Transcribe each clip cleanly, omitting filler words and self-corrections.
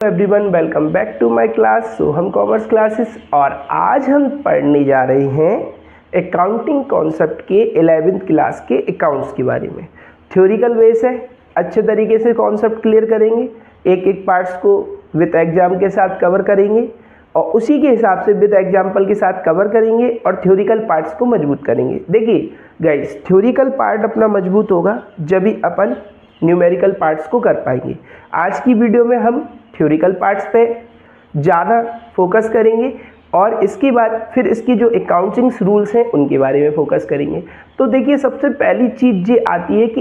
Everyone welcome back to my class Soham commerce classes. और आज हम पढ़ने जा रहे हैं अकाउंटिंग कॉन्सेप्ट के 11th क्लास के अकाउंट्स के बारे में। थ्योरिकल वे से अच्छे तरीके से कॉन्सेप्ट क्लियर करेंगे, एक एक पार्ट्स को विद एग्जाम के साथ कवर करेंगे और उसी के हिसाब से विद एग्जाम्पल के साथ कवर करेंगे और थ्योरिकल पार्ट्स को मजबूत करेंगे। देखिए गाइस, थ्योरिकल पार्ट अपना मजबूत होगा जब भी अपन न्यूमेरिकल पार्ट्स को कर पाएंगे। आज की वीडियो में हम थ्योरिकल पार्ट्स पे ज़्यादा फोकस करेंगे और इसके बाद फिर इसकी जो अकाउंटिंग रूल्स हैं उनके बारे में फोकस करेंगे। तो देखिए, सबसे पहली चीज़ ये आती है कि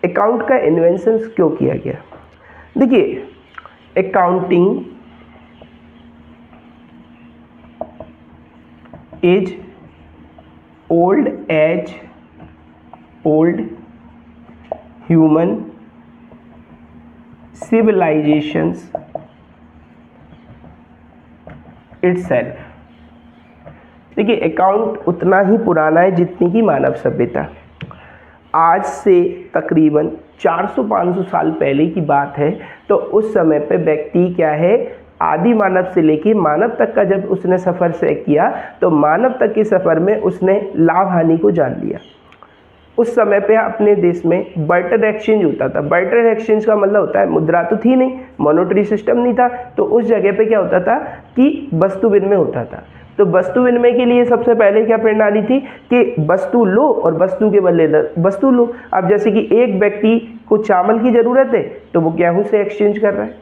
अकाउंट का इन्वेंशन क्यों किया गया। देखिए, accounting is old human civilizations itself। देखिए, अकाउंट उतना ही पुराना है जितनी की मानव सभ्यता। आज से तकरीबन 400-500 साल पहले की बात है। तो उस समय पे व्यक्ति क्या है, आदि मानव से लेके मानव तक का जब उसने सफ़र से किया तो मानव तक के सफ़र में उसने लाभ हानि को जान लिया। उस समय पे अपने देश में बार्टर एक्सचेंज होता था। बार्टर एक्सचेंज का मतलब होता है, मुद्रा तो थी नहीं, मॉनेटरी सिस्टम नहीं था, तो उस जगह पे क्या होता था कि वस्तु विनिमय होता था। तो वस्तु विनिमय के लिए सबसे पहले क्या प्रणाली थी कि वस्तु लो और वस्तु के बदले वस्तु लो। अब जैसे कि एक व्यक्ति को चावल की ज़रूरत है तो वो गेहूँ से एक्सचेंज कर रहा है,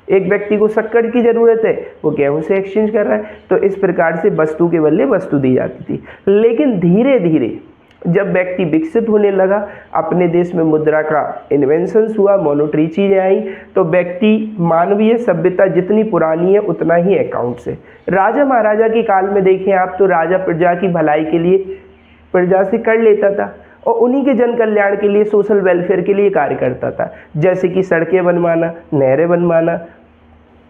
एक व्यक्ति को शक्कर की ज़रूरत है वो गेहूँ से एक्सचेंज कर रहा है। तो इस प्रकार से वस्तु के बदले वस्तु दी जाती थी। लेकिन धीरे धीरे जब व्यक्ति विकसित होने लगा, अपने देश में मुद्रा का इन्वेंशन हुआ, मॉनेटरी चीज़ें आई, तो व्यक्ति मानवीय सभ्यता जितनी पुरानी है उतना ही अकाउंट से। राजा महाराजा के काल में देखें आप तो राजा प्रजा की भलाई के लिए प्रजा से कर लेता था और उन्हीं के जन कल्याण के लिए, सोशल वेलफेयर के लिए कार्य करता था। जैसे कि सड़कें बनवाना, नहरें बनवाना,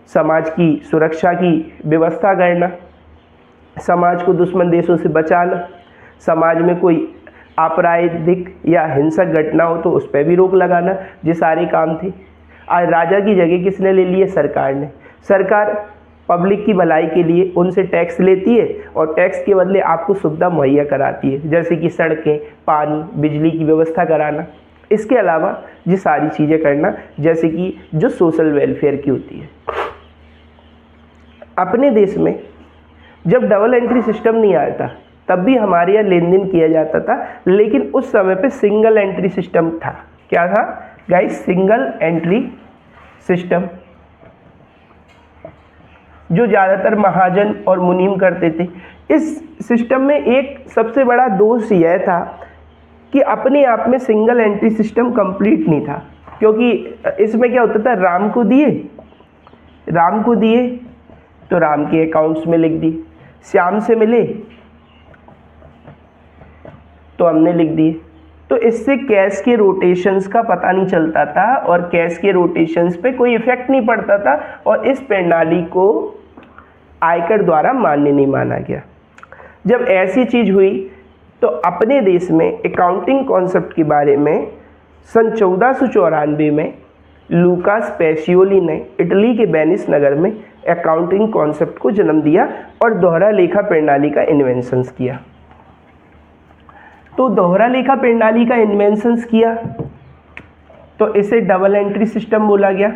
समाज की सुरक्षा की व्यवस्था करना, समाज को दुश्मन देशों से बचाना, समाज में कोई आपराधिक या हिंसक घटना हो तो उस पर भी रोक लगाना, ये सारे काम थे। आज राजा की जगह किसने ले ली है? सरकार ने। सरकार पब्लिक की भलाई के लिए उनसे टैक्स लेती है और टैक्स के बदले आपको सुविधा मुहैया कराती है, जैसे कि सड़कें, पानी, बिजली की व्यवस्था कराना। इसके अलावा ये सारी चीज़ें करना जैसे कि जो सोशल वेलफेयर की होती है। अपने देश में जब डबल एंट्री सिस्टम नहीं आया था तब भी हमारे यहाँ लेन देन किया जाता था, लेकिन उस समय पे सिंगल एंट्री सिस्टम था। क्या था गाइस? सिंगल एंट्री सिस्टम, जो ज़्यादातर महाजन और मुनीम करते थे। इस सिस्टम में एक सबसे बड़ा दोष यह था कि अपने आप में सिंगल एंट्री सिस्टम कंप्लीट नहीं था, क्योंकि इसमें क्या होता था, राम को दिए तो राम के अकाउंट्स में लिख दिए, श्याम से मिले तो हमने लिख दिए। तो इससे कैश के रोटेशंस का पता नहीं चलता था और कैश के रोटेशंस पे कोई इफेक्ट नहीं पड़ता था और इस प्रणाली को आयकर द्वारा मान्य नहीं माना गया। जब ऐसी चीज़ हुई तो अपने देश में अकाउंटिंग कॉन्सेप्ट के बारे में सन 1494 में लूकास पेसियोली ने इटली के वेनिस नगर में अकाउंटिंग कॉन्सेप्ट को जन्म दिया और दोहरा लेखा प्रणाली का इन्वेंशन किया। तो दोहरा लेखा प्रणाली का इन्वेंशंस किया तो इसे डबल एंट्री सिस्टम बोला गया।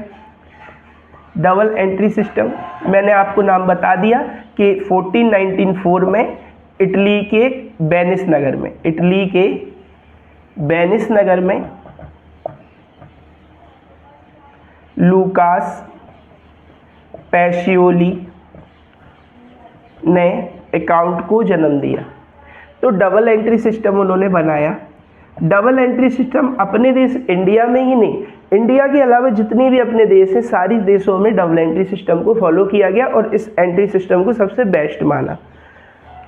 डबल एंट्री सिस्टम मैंने आपको नाम बता दिया कि 1494 में इटली के वेनिस नगर में लूकास पेसियोली ने अकाउंट को जन्म दिया। तो डबल एंट्री सिस्टम उन्होंने बनाया। डबल एंट्री सिस्टम अपने देश इंडिया में ही नहीं, इंडिया के अलावा जितने भी अपने देश हैं सारी देशों में डबल एंट्री सिस्टम को फॉलो किया गया और इस एंट्री सिस्टम को सबसे बेस्ट माना।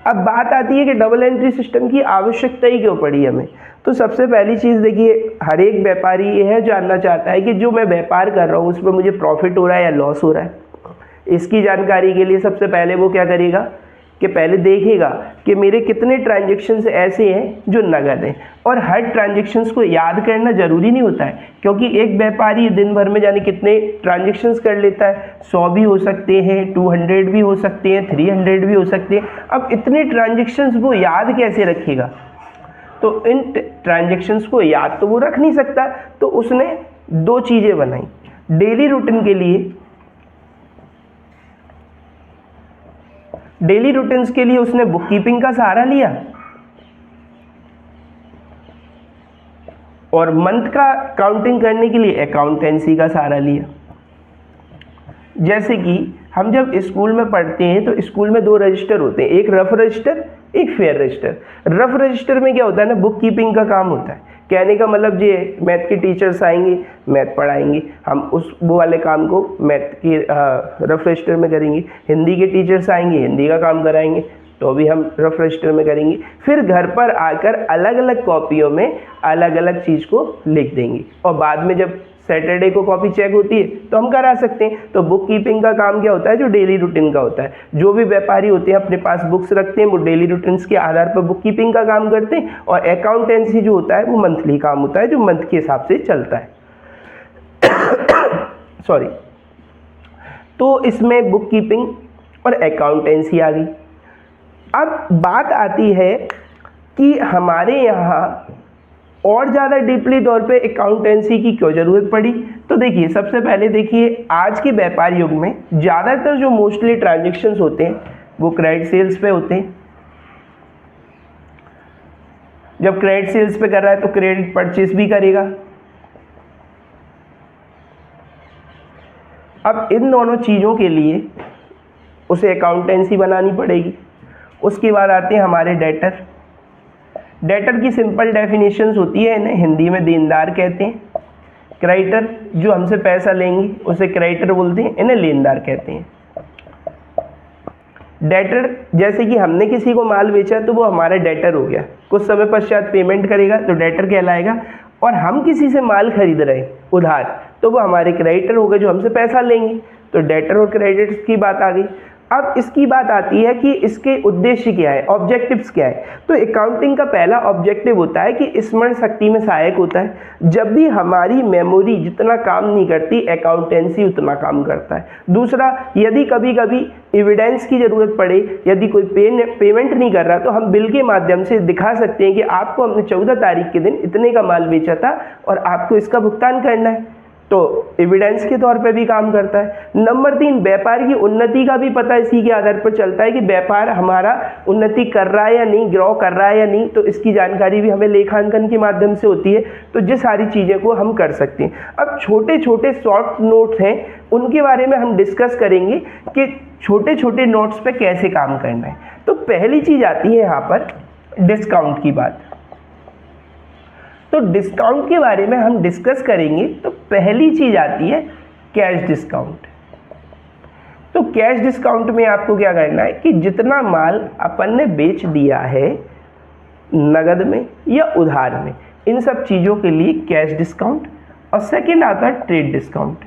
अब बात आती है कि डबल एंट्री सिस्टम की आवश्यकता ही क्यों पड़ी हमें। तो सबसे पहली चीज़ देखिए, हर एक व्यापारी ये है जानना चाहता है कि जो मैं व्यापार कर रहा हूँ उसमें मुझे प्रॉफिट हो रहा है या लॉस हो रहा है। इसकी जानकारी के लिए सबसे पहले वो क्या करेगा कि पहले देखेगा कि मेरे कितने ट्रांजेक्शन्स ऐसे हैं जो नगद हैं, और हर ट्रांजेक्शन्स को याद करना ज़रूरी नहीं होता है, क्योंकि एक व्यापारी दिन भर में जाने कितने ट्रांजेक्शन्स कर लेता है, 100 भी हो सकते हैं, 200 भी हो सकते हैं, 300 भी हो सकते हैं। अब इतने ट्रांजेक्शन्स वो याद कैसे रखेगा? तो इन ट्रांजेक्शन्स को याद तो वो रख नहीं सकता, तो उसने दो चीज़ें बनाई। डेली रूटीन के लिए उसने बुक कीपिंग का सहारा लिया, और मंथ का काउंटिंग करने के लिए अकाउंटेंसी का सहारा लिया। जैसे कि हम जब स्कूल में पढ़ते हैं तो स्कूल में दो रजिस्टर होते हैं, एक रफ रजिस्टर, एक फेयर रजिस्टर। रफ रजिस्टर में क्या होता है ना, बुक कीपिंग का काम होता है। कहने का मतलब ये मैथ के टीचर्स आएंगे, मैथ पढ़ाएंगे, हम वो वाले काम को मैथ के रफ रजिस्टर में करेंगे। हिंदी के टीचर्स आएंगे, हिंदी का काम कराएंगे, तो भी हम रफ रजिस्टर में करेंगे। फिर घर पर आकर अलग अलग कॉपियों में अलग अलग चीज़ को लिख देंगे, और बाद में जब सैटरडे को कॉपी चेक होती है तो हम करा सकते हैं। तो बुक कीपिंग का काम क्या होता है, जो डेली रूटीन का होता है। जो भी व्यापारी होते हैं अपने पास बुक्स रखते हैं, वो डेली रूटीन्स के आधार पर बुक कीपिंग का काम करते हैं, और अकाउंटेंसी जो होता है वो मंथली काम होता है, जो मंथ के हिसाब से चलता है। सॉरी। तो इसमें बुक कीपिंग और अकाउंटेंसी आ गई। अब बात आती है कि हमारे यहाँ और ज़्यादा डीपली तौर पे अकाउंटेंसी की क्यों ज़रूरत पड़ी। तो देखिए, सबसे पहले देखिए, आज के व्यापार युग में ज़्यादातर जो मोस्टली ट्रांजेक्शन्स होते हैं वो क्रेडिट सेल्स पे होते हैं। जब क्रेडिट सेल्स पे कर रहा है तो क्रेडिट परचेस भी करेगा। अब इन दोनों चीज़ों के लिए उसे अकाउंटेंसी बनानी पड़ेगी। उसके बाद आते हैं हमारे डेटर। डेटर की सिंपल डेफिनेशंस होती है, इन्हें हिंदी में देनदार कहते हैं। क्रेडिटर जो हमसे पैसा लेंगे उसे क्रेडिटर बोलते हैं, इन्हें लेनदार कहते हैं। डेटर, जैसे कि हमने किसी को माल बेचा तो वो हमारा डेटर हो गया, कुछ समय पश्चात पेमेंट करेगा तो डेटर कहलाएगा। और हम किसी से माल खरीद रहे हैं उधार, तो वो हमारे क्रेडिटर हो गए जो हमसे पैसा लेंगे। तो डेटर और क्रेडिटर्स की बात आ गई। अब इसकी बात आती है कि इसके उद्देश्य क्या है, ऑब्जेक्टिव्स क्या है। तो अकाउंटिंग का पहला ऑब्जेक्टिव होता है कि स्मरण शक्ति में सहायक होता है। जब भी हमारी मेमोरी जितना काम नहीं करती, अकाउंटेंसी उतना काम करता है। दूसरा, यदि कभी कभी एविडेंस की ज़रूरत पड़े, यदि कोई पेमेंट नहीं कर रहा, तो हम बिल के माध्यम से दिखा सकते हैं कि आपको हमने 14 तारीख के दिन इतने का माल बेचा था और आपको इसका भुगतान करना है। तो एविडेंस के तौर पे भी काम करता है। नंबर 3, व्यापार की उन्नति का भी पता इसी के आधार पर चलता है कि व्यापार हमारा उन्नति कर रहा है या नहीं, ग्रो कर रहा है या नहीं, तो इसकी जानकारी भी हमें लेखांकन के माध्यम से होती है। तो ये सारी चीज़ें को हम कर सकते हैं। अब छोटे छोटे शॉर्ट नोट्स हैं, उनके बारे में हम डिस्कस करेंगे कि छोटे छोटे नोट्स पे कैसे काम करना है। तो पहली चीज़ आती है यहाँ पर डिस्काउंट की बात। तो डिस्काउंट के बारे में हम डिस्कस करेंगे। तो पहली चीज आती है कैश डिस्काउंट। तो कैश डिस्काउंट में आपको क्या करना है कि जितना माल अपन ने बेच दिया है नगद में या उधार में, इन सब चीज़ों के लिए कैश डिस्काउंट। और सेकंड आता है ट्रेड डिस्काउंट।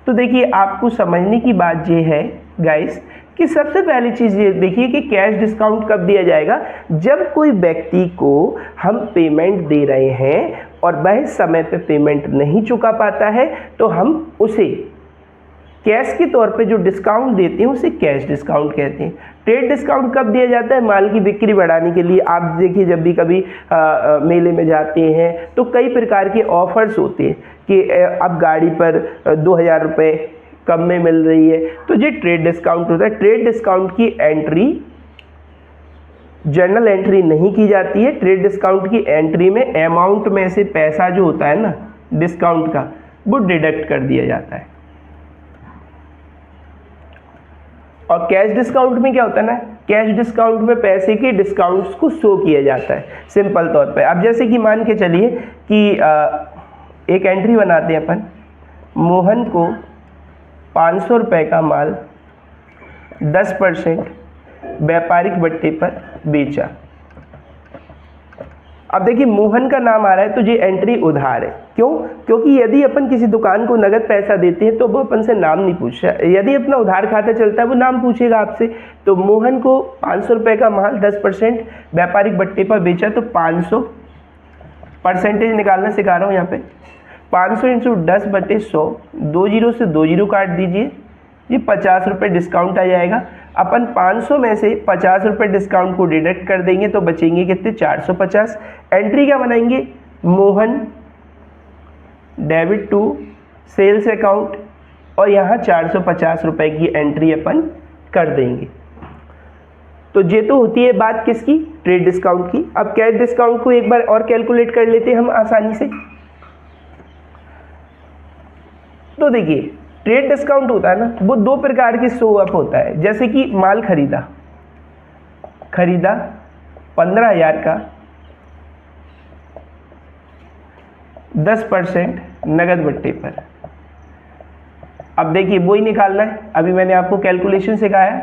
तो देखिए, आपको समझने की बात ये है गाइस कि सबसे पहली चीज़ ये देखिए कि कैश डिस्काउंट कब दिया जाएगा, जब कोई व्यक्ति को हम पेमेंट दे रहे हैं और वह समय पे पेमेंट नहीं चुका पाता है, तो हम उसे कैश के तौर पे जो डिस्काउंट देते हैं उसे कैश डिस्काउंट कहते हैं। ट्रेड डिस्काउंट कब दिया जाता है, माल की बिक्री बढ़ाने के लिए। आप देखिए, जब भी कभी मेले में जाते हैं तो कई प्रकार के ऑफर्स होते हैं कि अब गाड़ी पर 2000 रुपये कम में मिल रही है, तो ये ट्रेड डिस्काउंट होता है। ट्रेड डिस्काउंट की एंट्री जर्नल एंट्री नहीं की जाती है। ट्रेड डिस्काउंट की एंट्री में अमाउंट में से पैसा जो होता है ना डिस्काउंट का, वो डिडक्ट कर दिया जाता है। और कैश डिस्काउंट में क्या होता है ना, कैश डिस्काउंट में पैसे के डिस्काउंट्स को शो किया जाता है सिंपल तौर पे। अब जैसे कि मान के चलिए कि एक एंट्री बनाते हैं अपन, मोहन को 500 रुपये का माल 10% व्यापारिक बट्टे पर बेचा। अब देखिए मोहन का नाम आ रहा है तो ये एंट्री उधार है। क्यों? क्योंकि यदि अपन किसी दुकान को नगद पैसा देते हैं तो वो अपन से नाम नहीं पूछ रहा, यदि अपना उधार खाता चलता है वो नाम पूछेगा आपसे। तो मोहन को 500 रुपये का माल 10% व्यापारिक बट्टे पर बेचा, तो 500 परसेंटेज निकालना सिखा रहा हूँ यहाँ पे। 500 इंटू 10/100, 2 जीरो से 2 जीरो काट दीजिए, ये 50 रुपये डिस्काउंट आ जाएगा। अपन 500 में से 50 रुपये डिस्काउंट को डिडक्ट कर देंगे तो बचेंगे कितने? 450। एंट्री क्या बनाएंगे? Mohan debit to sales account, और यहाँ 450 रुपये की एंट्री अपन कर देंगे। तो ये तो होती है बात किसकी? ट्रेड डिस्काउंट की। अब कैश डिस्काउंट को एक बार और कैलकुलेट कर लेते हैं हम आसानी से। तो देखिए ट्रेड डिस्काउंट होता है ना, वो दो प्रकार के शो अप होता है। जैसे कि माल खरीदा 15,000 का, 10% नगद बट्टे पर। अब देखिए वो ही निकालना है, अभी मैंने आपको कैलकुलेशन सिखाया।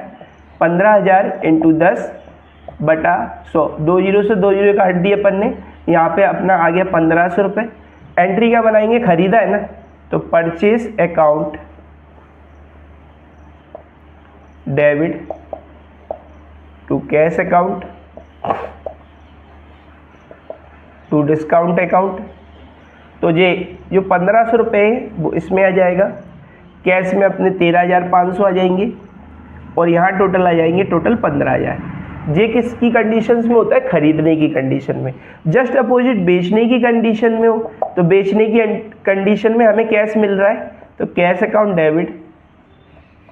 15,000 इंटू 10/100, 2 जीरो से 2 जीरो काट दिए अपन ने, यहाँ पे अपना आ गया 1500 रुपये। एंट्री क्या बनाएंगे? खरीदा है ना, तो purchase account debit to cash account to discount account. तो ये जो 1500 रुपये है वो इसमें आ जाएगा, कैश में अपने 13,500 आ जाएंगे, और यहाँ टोटल आ जाएंगे टोटल 15,000। ये किसकी कंडीशंस में होता है? खरीदने की कंडीशन में। जस्ट अपोजिट बेचने की कंडीशन में हो, तो बेचने की कंडीशन में हमें कैश मिल रहा है, तो cash account debit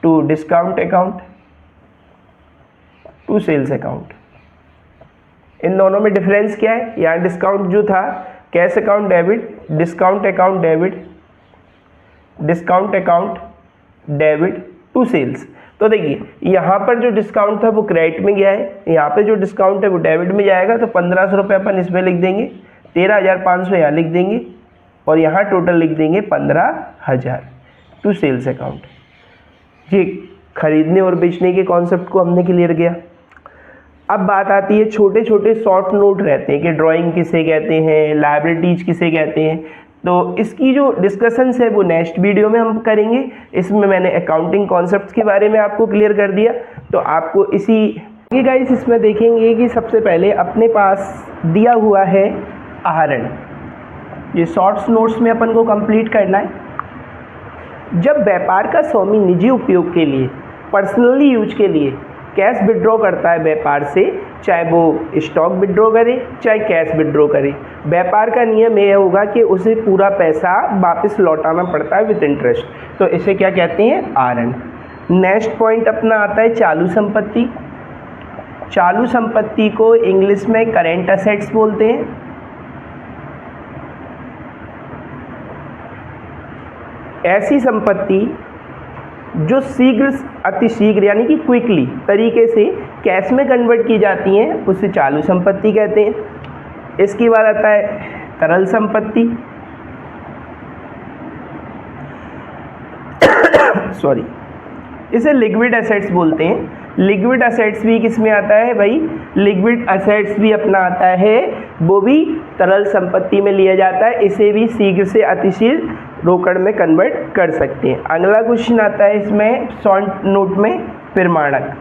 to discount account to sales account. इन दोनों में डिफरेंस क्या है? यहाँ डिस्काउंट जो था cash account debit, discount account debit, discount account debit to sales. तो देखिए यहाँ पर जो डिस्काउंट था वो क्रेडिट में गया है, यहाँ पे जो डिस्काउंट है वो डेबिट में जाएगा। तो 1500 रुपये अपन इसमें लिख देंगे, 13,500 यहाँ लिख देंगे, और यहाँ टोटल लिख देंगे 15,000 टू सेल्स अकाउंट। ये खरीदने और बेचने के कॉन्सेप्ट को हमने क्लियर किया। अब बात आती है छोटे छोटे शॉर्ट नोट रहते हैं कि ड्राइंग किसे कहते हैं, लायबिलिटीज किसे कहते हैं। तो इसकी जो डिस्कशंस है वो नेक्स्ट वीडियो में हम करेंगे। इसमें मैंने अकाउंटिंग कॉन्सेप्ट्स के बारे में आपको क्लियर कर दिया। तो आपको इसी गाइस इसमें देखेंगे कि सबसे पहले अपने पास दिया हुआ है आहरण, ये शॉर्ट्स नोट्स में अपन को कंप्लीट करना है। जब व्यापार का स्वामी निजी उपयोग के लिए, पर्सनली यूज के लिए कैश विड्रॉ करता है व्यापार से, चाहे वो स्टॉक विड्रॉ करे चाहे कैश विड्रॉ करे, व्यापार का नियम यह होगा कि उसे पूरा पैसा वापस लौटाना पड़ता है विद इंटरेस्ट। तो इसे क्या कहते हैं? आहरण। नेक्स्ट पॉइंट अपना आता है चालू संपत्ति। चालू संपत्ति को इंग्लिश में करेंट असेट्स बोलते हैं। ऐसी संपत्ति जो शीघ्र, अतिशीघ्र यानी कि क्विकली तरीके से कैश में कन्वर्ट की जाती हैं, उसे चालू संपत्ति कहते हैं। इसके बाद आता है तरल संपत्ति सॉरी, इसे लिक्विड एसेट्स बोलते हैं। लिक्विड एसेट्स भी किस में आता है भाई? लिक्विड एसेट्स भी अपना आता है, वो भी तरल संपत्ति में लिया जाता है। इसे भी शीघ्र से अतिशीघ्र रोकड़ में कन्वर्ट कर सकते हैं। अगला क्वेश्चन आता है इसमें शॉर्ट नोट में प्रमाणक।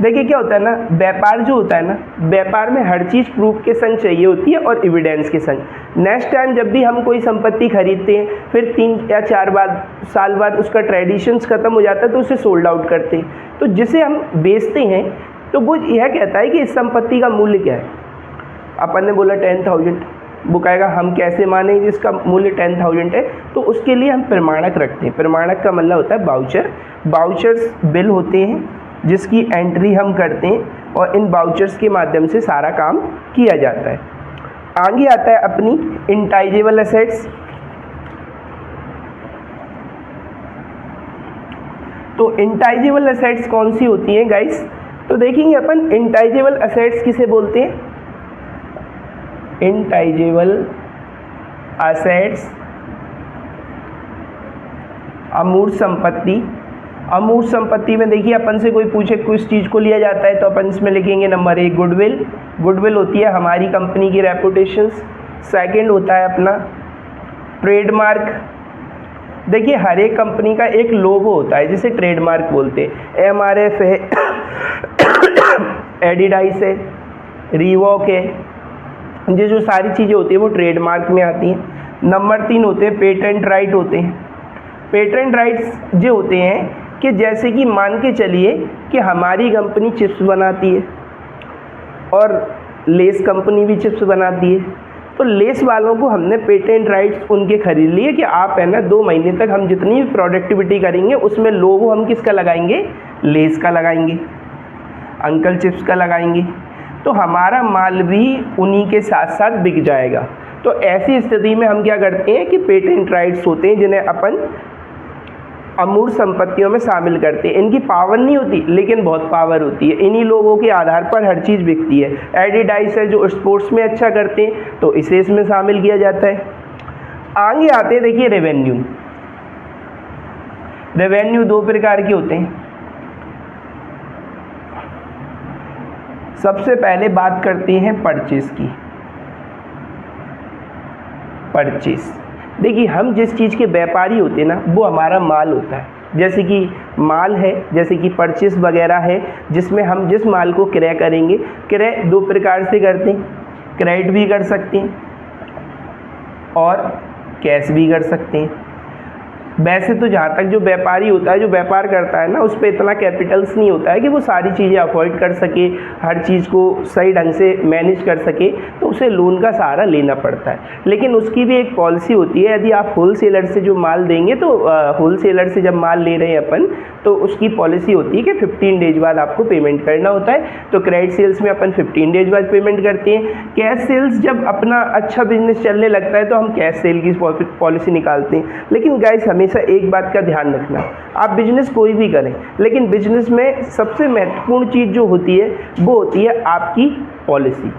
देखिए क्या होता है ना, व्यापार जो होता है ना, व्यापार में हर चीज़ प्रूफ के संग चाहिए होती है और एविडेंस के संग। नेक्स्ट टाइम जब भी हम कोई संपत्ति खरीदते हैं, फिर 3 या 4 साल बाद उसका ट्रेडिशंस खत्म हो जाता है तो उसे सोल्ड आउट करते हैं। तो जिसे हम बेचते हैं तो वो यह कहता है कि इस संपत्ति का मूल्य क्या है। अपन ने बोला 10,000, वो कहेगा हम कैसे माने जिसका मूल्य 10,000 है, तो उसके लिए हम प्रमाणक रखते हैं। प्रमाणक का मतलब होता है वाउचर। वाउचर्स बिल होते हैं जिसकी एंट्री हम करते हैं और इन वाउचर्स के माध्यम से सारा काम किया जाता है। आगे आता है अपनी इंटाइजेबल एसेट्स। तो इंटाइजेबल एसेट्स कौन सी होती हैं गाइस? तो देखेंगे अपन इंटाइजेबल एसेट्स किसे बोलते हैं। इंटाइजेबल एसेट्स अमूर्त संपत्ति अमूर्त संपत्ति में देखिए अपन से कोई पूछे किस चीज़ को लिया जाता है तो अपन इसमें लिखेंगे नंबर 1 गुडविल। गुडविल होती है हमारी कंपनी की रेपुटेशंस। सेकंड होता है अपना ट्रेडमार्क। देखिए हर एक कंपनी का एक लोगो होता है जिसे ट्रेडमार्क बोलते हैं। MRF है, एडिडाइस है, रीवॉक है, ये जो सारी चीज़ें होती है वो ट्रेडमार्क में आती हैं। नंबर 3 होते हैं पेटेंट राइट होते हैं। पेटेंट राइट्स जो होते हैं कि जैसे कि मान के चलिए कि हमारी कंपनी चिप्स बनाती है और लेस कंपनी भी चिप्स बनाती है, तो लेस वालों को हमने पेटेंट राइट्स उनके खरीद लिए कि आप है ना 2 महीने तक हम जितनी भी प्रोडक्टिविटी करेंगे उसमें लोगो हम किसका लगाएंगे, लेस का लगाएंगे, अंकल चिप्स का लगाएंगे, तो हमारा माल भी उन्हीं के साथ साथ बिक जाएगा। तो ऐसी स्थिति में हम क्या करते हैं कि पेटेंट राइट्स होते हैं जिन्हें अपन अमूर्त संपत्तियों में शामिल करते हैं। इनकी पावर नहीं होती लेकिन बहुत पावर होती है, इन्हीं लोगों के आधार पर हर चीज़ बिकती है। एडिडाइस है जो स्पोर्ट्स में अच्छा करते हैं तो इसे इसमें शामिल किया जाता है। आगे आते हैं देखिए रेवेन्यू। रेवेन्यू 2 प्रकार के होते हैं। सबसे पहले बात करते हैं परचेज की। परचेज देखिए हम जिस चीज़ के व्यापारी होते हैं ना वो हमारा माल होता है। जैसे कि माल है, जैसे कि परचेस वगैरह है जिसमें हम जिस माल को क्रय करेंगे, क्रय 2 प्रकार से करते हैं, क्रेडिट भी कर सकते हैं और कैश भी कर सकते हैं। वैसे तो जहाँ तक जो व्यापारी होता है, जो व्यापार करता है ना, उस पर इतना कैपिटल्स नहीं होता है कि वो सारी चीज़ें अफोर्ड कर सके, हर चीज़ को सही ढंग से मैनेज कर सके, तो उसे लोन का सहारा लेना पड़ता है। लेकिन उसकी भी एक पॉलिसी होती है, यदि आप होलसेलर से जो माल देंगे तो होलसेलर से जब माल ले रहे हैं अपन तो उसकी पॉलिसी होती है कि 15 डेज बाद आपको पेमेंट करना होता है। तो क्रेडिट सेल्स में अपन 15 डेज बाद पेमेंट करते हैं। कैश सेल्स जब अपना अच्छा बिजनेस चलने लगता है तो हम कैश सेल की पॉलिसी निकालते हैं। लेकिन गाइस हमेशा एक बात का ध्यान रखना, आप बिजनेस कोई भी करें लेकिन बिजनेस में सबसे महत्वपूर्ण चीज़ जो होती है वो होती है आपकी पॉलिसी।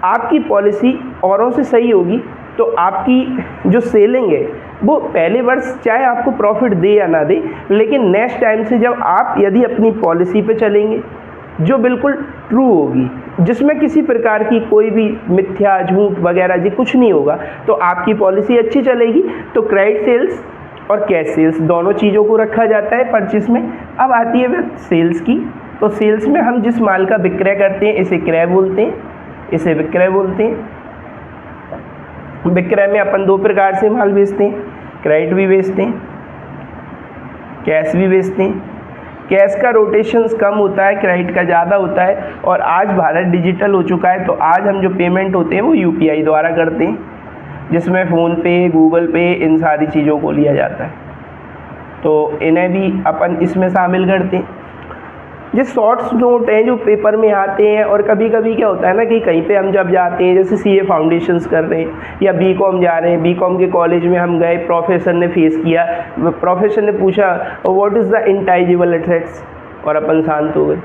आपकी पॉलिसी औरों से सही होगी तो आपकी जो सेलिंग है वो पहले वर्ष चाहे आपको प्रॉफिट दे या ना दे, लेकिन नेक्स्ट टाइम से जब आप यदि अपनी पॉलिसी पे चलेंगे जो बिल्कुल ट्रू होगी, जिसमें किसी प्रकार की कोई भी मिथ्या झूठ वगैरह जी कुछ नहीं होगा, तो आपकी पॉलिसी अच्छी चलेगी। तो क्रेडिट सेल्स और कैश सेल्स दोनों चीज़ों को रखा जाता है परचेस में। अब आती है बात सेल्स की। तो सेल्स में हम जिस माल का विक्रय करते हैं इसे क्रय बोलते हैं, इसे विक्रय बोलते हैं। विक्रय में अपन 2 प्रकार से माल बेचते हैं, क्रेडिट भी बेचते हैं, कैश भी बेचते हैं। कैश का रोटेशंस कम होता है, क्रेडिट का ज़्यादा होता है। और आज भारत डिजिटल हो चुका है तो आज हम जो पेमेंट होते हैं वो UPI द्वारा करते हैं, जिसमें फ़ोन पे, गूगल पे, इन सारी चीज़ों को लिया जाता है। तो इन्हें भी अपन इसमें शामिल करते हैं। जो शॉर्ट्स नोट हैं जो पेपर में आते हैं, और कभी कभी क्या होता है ना कि कहीं पे हम जब जाते हैं, जैसे CA फाउंडेशंस कर रहे हैं या BCom जा रहे हैं, BCom के कॉलेज में हम गए, प्रोफेसर ने फेस किया, प्रोफेसर ने पूछा व्हाट इज़ द इंटाइजिबल एसेट्स, और अपन शांत हो गए,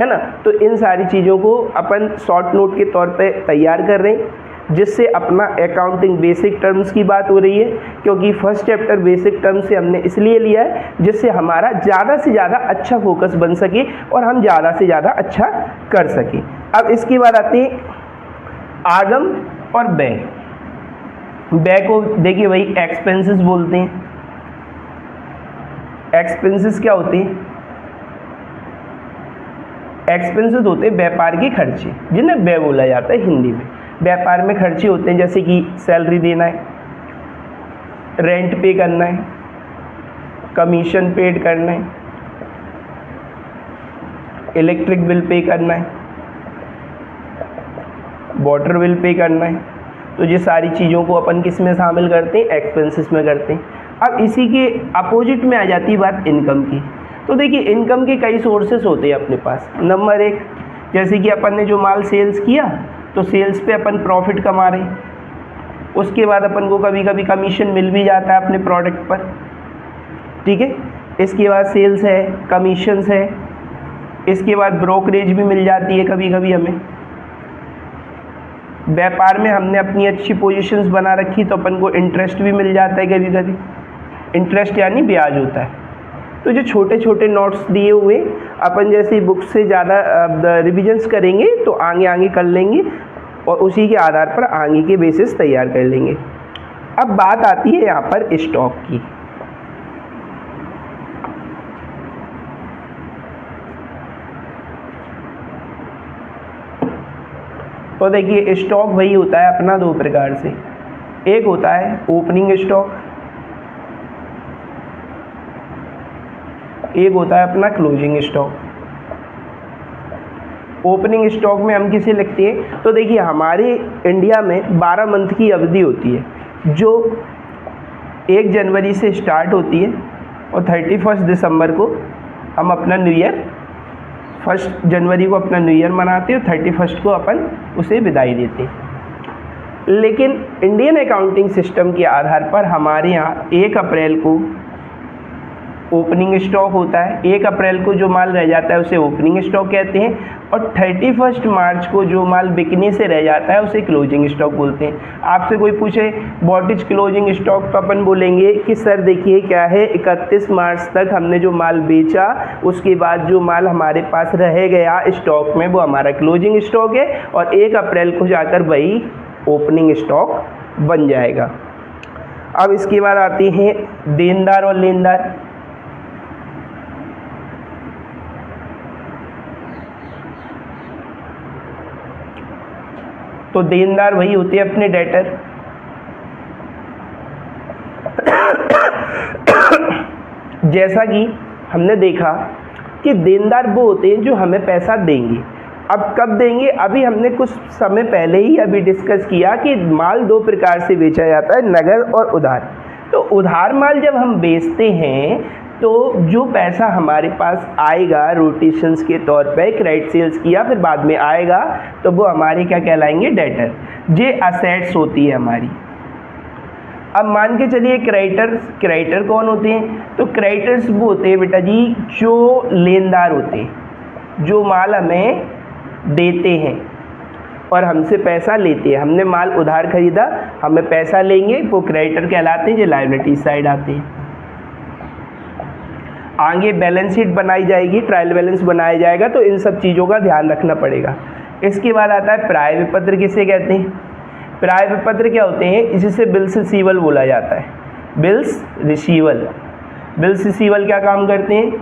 है ना। तो इन सारी चीज़ों को अपन शॉर्ट नोट के तौर पे तैयार कर रहे हैं, जिससे अपना अकाउंटिंग बेसिक टर्म्स की बात हो रही है, क्योंकि फर्स्ट चैप्टर बेसिक टर्म्स से हमने इसलिए लिया है जिससे हमारा ज़्यादा से ज़्यादा अच्छा फोकस बन सके और हम ज़्यादा से ज़्यादा अच्छा कर सकें। अब इसके बाद आते हैं आगम और व्यय। व्यय को देखिए वही एक्सपेंसेस बोलते हैं। एक्सपेंसेस क्या होते हैं? एक्सपेंसेस होते हैं व्यापार के खर्चे, जिन्हें व्यय बोला जाता है हिंदी में। व्यापार में खर्चे होते हैं जैसे कि सैलरी देना है, रेंट पे करना है, कमीशन पेड करना है, इलेक्ट्रिक बिल पे करना है, वाटर बिल पे करना है। तो ये सारी चीज़ों को अपन किस में शामिल करते हैं? एक्सपेंसेस में करते हैं। अब इसी के अपोजिट में आ जाती है बात इनकम की। तो देखिए इनकम के कई सोर्सेस होते हैं अपने पास। नंबर 1, जैसे कि अपन ने जो माल सेल्स किया तो सेल्स पे अपन प्रॉफिट कमा रहे हैं, उसके बाद अपन को कभी कभी कमीशन मिल भी जाता है अपने प्रोडक्ट पर, ठीक है। इसके बाद सेल्स है, कमीशंस है, इसके बाद ब्रोकरेज भी मिल जाती है कभी कभी हमें। व्यापार में हमने अपनी अच्छी पोजीशंस बना रखी तो अपन को इंटरेस्ट भी मिल जाता है कभी कभी। इंटरेस्ट यानी ब्याज होता है। तो जो छोटे छोटे नोट्स दिए हुए अपन जैसी बुक से ज़्यादा रिविजन्स करेंगे तो आगे आगे कर लेंगे और उसी के आधार पर आगे के बेसिस तैयार कर लेंगे। अब बात आती है यहाँ पर स्टॉक की। तो देखिए स्टॉक वही होता है अपना दो प्रकार से, एक होता है ओपनिंग स्टॉक, एक होता है अपना क्लोजिंग स्टॉक। ओपनिंग स्टॉक में हम किसे लिखते हैं, तो देखिए हमारे इंडिया में 12 मंथ की अवधि होती है जो 1 जनवरी से स्टार्ट होती है और 31 दिसंबर को हम अपना न्यू ईयर, 1 जनवरी को अपना न्यू ईयर मनाते हैं और 31 को अपन उसे विदाई देते हैं। लेकिन इंडियन अकाउंटिंग सिस्टम के आधार पर हमारे यहाँ 1 अप्रैल को ओपनिंग स्टॉक होता है, 1 अप्रैल को जो माल रह जाता है उसे ओपनिंग स्टॉक कहते हैं और 31 मार्च को जो माल बिकने से रह जाता है उसे क्लोजिंग स्टॉक बोलते हैं। आपसे कोई पूछे व्हाट इज क्लोजिंग स्टॉक, तो अपन बोलेंगे कि सर देखिए क्या है, 31 मार्च तक हमने जो माल बेचा उसके बाद जो माल हमारे पास रह गया स्टॉक में वो हमारा क्लोजिंग स्टॉक है और 1 अप्रैल को जाकर वही ओपनिंग स्टॉक बन जाएगा। अब इसके बाद आते हैं देनदार और लेनदार। तो देनदार वही होते हैं अपने डेटर। जैसा कि हमने देखा कि देनदार वो होते हैं जो हमें पैसा देंगे। अब कब देंगे, अभी हमने कुछ समय पहले ही अभी डिस्कस किया कि माल 2 प्रकार से बेचा जाता है, नगद और उधार। तो उधार माल जब हम बेचते हैं तो जो पैसा हमारे पास आएगा रोटेशंस के तौर पे क्रेडिट सेल्स किया फिर बाद में आएगा तो वो हमारे क्या कहलाएंगे, डेटर। ये असेट्स होती है हमारी। अब मान के चलिए क्रेडिटर कौन होते हैं, तो क्रेडिटर्स वो होते हैं बेटा जी जो लेनदार होते हैं, जो माल हमें देते हैं और हमसे पैसा लेते हैं। हमने माल उधार खरीदा, हमें पैसा लेंगे, वो क्रेडिटर कहलाते हैं, जो लायबिलिटी साइड आते हैं। आगे बैलेंस शीट बनाई जाएगी, ट्रायल बैलेंस बनाया जाएगा, तो इन सब चीज़ों का ध्यान रखना पड़ेगा। इसके बाद आता है प्राप्य विपत्र। किसे कहते हैं, प्राप्य विपत्र क्या होते हैं, जिसे बिल्स रिसीवल बोला जाता है। बिल्स रिसीवल क्या काम करते हैं,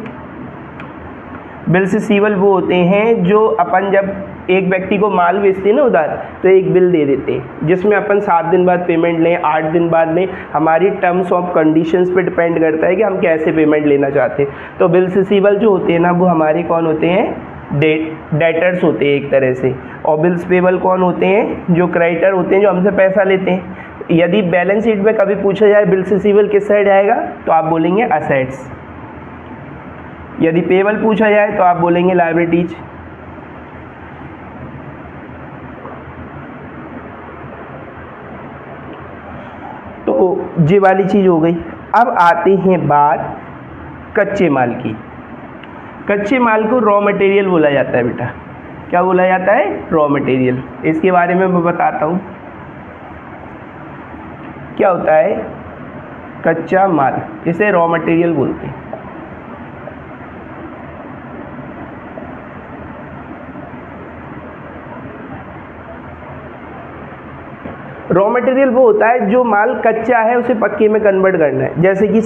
बिल्स रिसीवल वो होते हैं जो अपन जब एक व्यक्ति को माल बेचते हैं ना उधार, तो एक बिल दे देते हैं जिसमें अपन 7 दिन बाद पेमेंट लें, 8 दिन बाद लें, हमारी टर्म्स ऑफ कंडीशंस पे डिपेंड करता है कि हम कैसे पेमेंट लेना चाहते हैं। तो बिल्स रिसीवल जो होते हैं ना वो हमारे कौन होते हैं, डेटर्स होते हैं एक तरह से। और बिल्स पेबल कौन होते हैं, जो क्रेडिटर होते हैं जो हमसे पैसा लेते हैं। यदि बैलेंस शीट में कभी पूछा जाए बिल्स रिसीवल किस साइड आएगा तो आप बोलेंगे असेट्स। यदि पेबल पूछा जाए तो आप बोलेंगे लायबिलिटीज। तो ये वाली चीज़ हो गई। अब आते हैं बात कच्चे माल की। कच्चे माल को रॉ मटेरियल बोला जाता है बेटा। क्या बोला जाता है, रॉ मटेरियल। इसके बारे में मैं बताता हूँ क्या होता है कच्चा माल, इसे रॉ मटेरियल बोलते हैं। रॉ मटेरियल वो होता है जो माल कच्चा है उसे पक्के में कन्वर्ट करना है। जैसे कि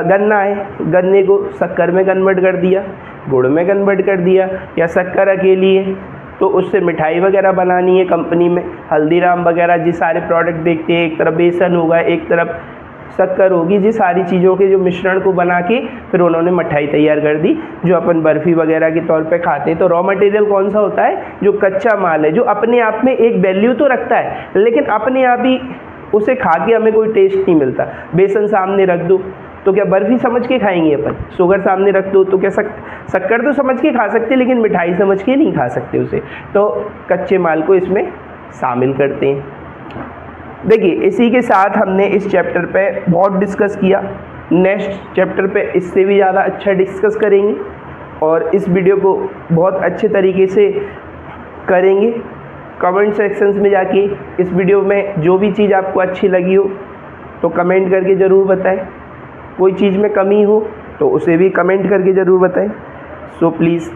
गन्ना है, गन्ने को शक्कर में कन्वर्ट कर दिया, गुड़ में कन्वर्ट कर दिया, या शक्कर अकेली है तो उससे मिठाई वगैरह बनानी है कंपनी में, हल्दीराम वगैरह जी सारे प्रोडक्ट देखते हैं। एक तरफ बेसन होगा, एक तरफ शक्कर होगी, जी सारी चीज़ों के जो मिश्रण को बना के फिर उन्होंने मिठाई तैयार कर दी जो अपन बर्फ़ी वगैरह के तौर पे खाते हैं। तो रॉ मटेरियल कौन सा होता है, जो कच्चा माल है, जो अपने आप में एक वैल्यू तो रखता है लेकिन अपने आप ही उसे खा के हमें कोई टेस्ट नहीं मिलता। बेसन सामने रख दो तो क्या बर्फ़ी समझ के खाएंगे अपन, शुगर सामने रख दो तो क्या शक्कर तो समझ के खा सकते लेकिन मिठाई समझ के नहीं खा सकते उसे। तो कच्चे माल को इसमें शामिल करते हैं। देखिए इसी के साथ हमने इस चैप्टर पे बहुत डिस्कस किया। नेक्स्ट चैप्टर पे इससे भी ज़्यादा अच्छा डिस्कस करेंगे और इस वीडियो को बहुत अच्छे तरीके से करेंगे। कमेंट सेक्शंस में जाके इस वीडियो में जो भी चीज़ आपको अच्छी लगी हो तो कमेंट करके ज़रूर बताएं। कोई चीज़ में कमी हो तो उसे भी कमेंट करके ज़रूर बताएं। So please